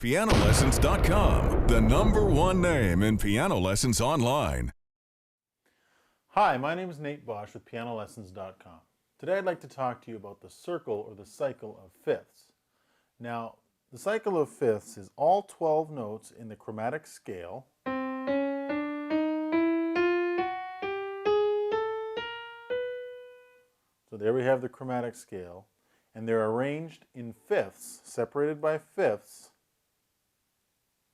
PianoLessons.com, the #1 name in piano lessons online. Hi, my name is Nate Bosch with PianoLessons.com. Today I'd like to talk to you about the circle or the cycle of fifths. Now, the cycle of fifths is all 12 notes in the chromatic scale. So there we have the chromatic scale, and they're arranged in fifths, separated by fifths,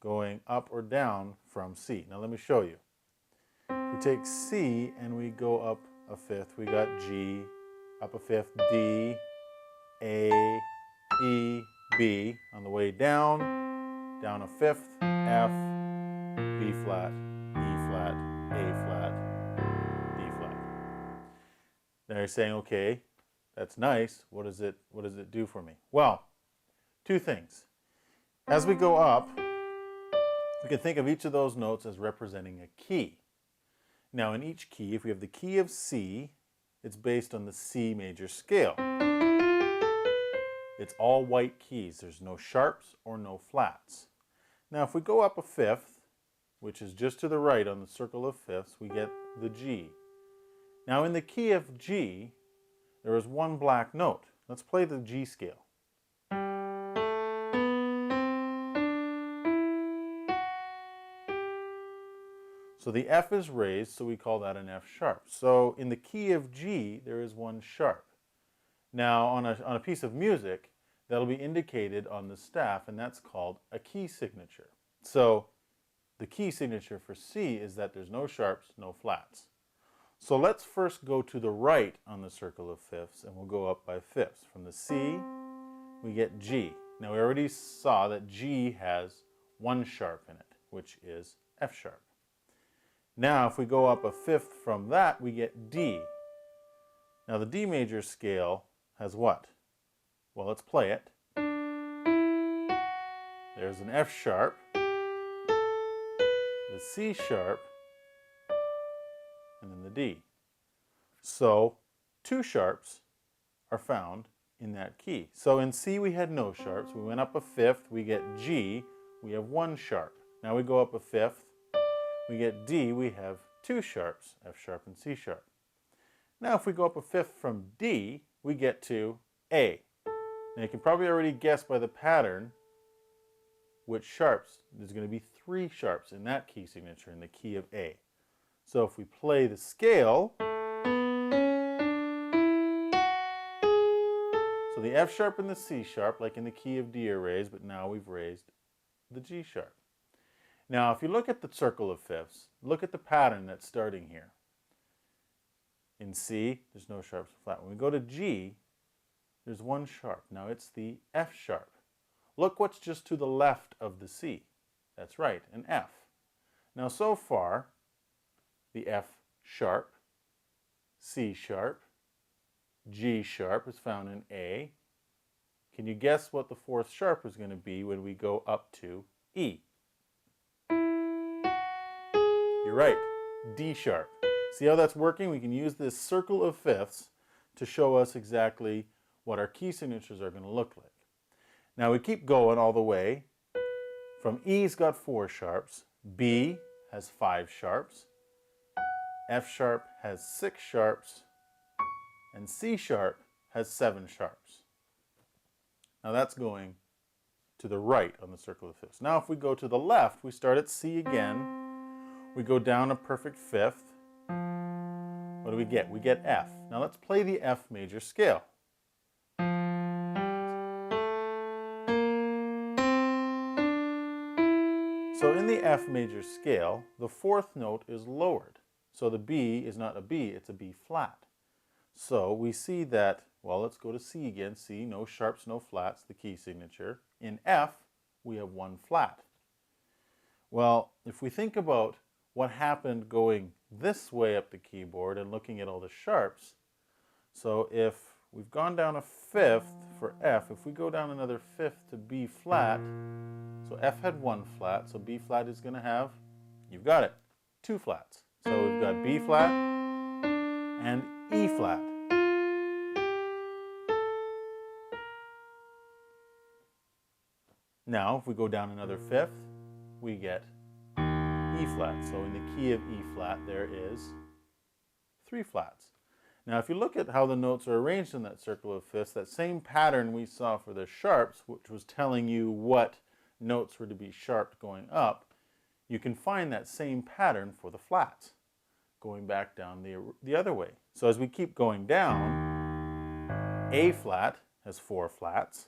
going up or down from C. Now let me show you. If we take C and we go up a fifth, we got G, up a fifth, D, A, E, B. On the way down, down a fifth, F, B flat, E flat, A flat, D flat. Now you're saying, okay, that's nice. What does it do for me? Well, two things. As we go up, we can think of each of those notes as representing a key. Now in each key, if we have the key of C, it's based on the C major scale. It's all white keys. There's no sharps or no flats. Now if we go up a fifth, which is just to the right on the circle of fifths, we get the G. Now in the key of G, there is one black note. Let's play the G scale. So the F is raised, so we call that an F sharp. So in the key of G, there is one sharp. Now on a piece of music, that'll be indicated on the staff, and that's called a key signature. So the key signature for C is that there's no sharps, no flats. So let's first go to the right on the circle of fifths, and we'll go up by fifths. From the C, we get G. Now we already saw that G has one sharp in it, which is F sharp. Now if we go up a fifth from that, we get D. Now the D major scale has what? Well, let's play it. There's an F sharp, the C sharp, and then the D. So two sharps are found in that key. So in C we had no sharps. We went up a fifth, we get G, we have one sharp. Now we go up a fifth, we get D, we have two sharps, F sharp and C sharp. Now if we go up a fifth from D, we get to A. Now you can probably already guess by the pattern which sharps. There's going to be three sharps in that key signature in the key of A. So if we play the scale, so the F sharp and the C sharp, like in the key of D, are raised, but now we've raised the G sharp. Now if you look at the circle of fifths, look at the pattern that's starting here. In C, there's no sharps or flat. When we go to G, there's one sharp. Now it's the F sharp. Look what's just to the left of the C. That's right, an F. Now so far, the F sharp, C sharp, G sharp is found in A. Can you guess what the fourth sharp is going to be when we go up to E? You're right, D sharp. See how that's working? We can use this circle of fifths to show us exactly what our key signatures are going to look like. Now we keep going all the way. From E's got 4 sharps, B has 5 sharps, F sharp has 6 sharps, and C sharp has 7 sharps. Now that's going to the right on the circle of fifths. Now if we go to the left, we start at C again. We go down a perfect fifth. What do we get? We get F. Now let's play the F major scale. So in the F major scale, the fourth note is lowered. So the B is not a B, it's a B flat. So we see that, well, let's go to C again. C, no sharps, no flats, the key signature. In F, we have one flat. Well, if we think about what happened going this way up the keyboard and looking at all the sharps, so if we've gone down a fifth for F, if we go down another fifth to B flat, so F had one flat, so B flat is going to have, you've got it, 2 flats. So we've got B flat and E flat. Now, if we go down another fifth, we get E flat. So in the key of E flat, there is 3 flats. Now, if you look at how the notes are arranged in that circle of fifths, that same pattern we saw for the sharps, which was telling you what notes were to be sharped going up, you can find that same pattern for the flats, going back down the other way. So as we keep going down, A flat has 4 flats,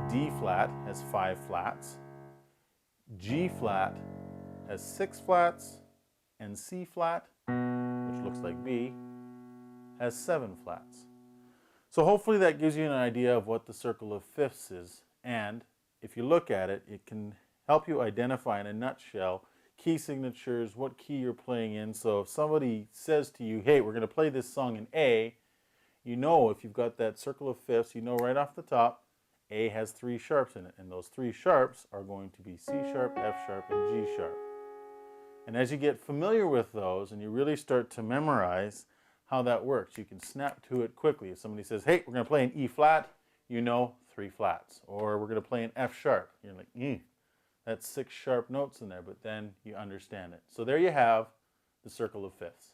D flat has 5 flats, G flat has 6 flats, and C flat, which looks like B, has 7 flats. So hopefully that gives you an idea of what the circle of fifths is, and if you look at it, it can help you identify in a nutshell key signatures, what key you're playing in. So if somebody says to you, hey, we're going to play this song in A, you know, if you've got that circle of fifths, you know right off the top, A has 3 sharps in it, and those 3 sharps are going to be C sharp, F sharp, and G sharp. And as you get familiar with those and you really start to memorize how that works, you can snap to it quickly. If somebody says, hey, we're going to play an E flat, you know 3 flats. Or we're going to play an F sharp. You're like, that's 6 sharp notes in there, but then you understand it. So there you have the circle of fifths.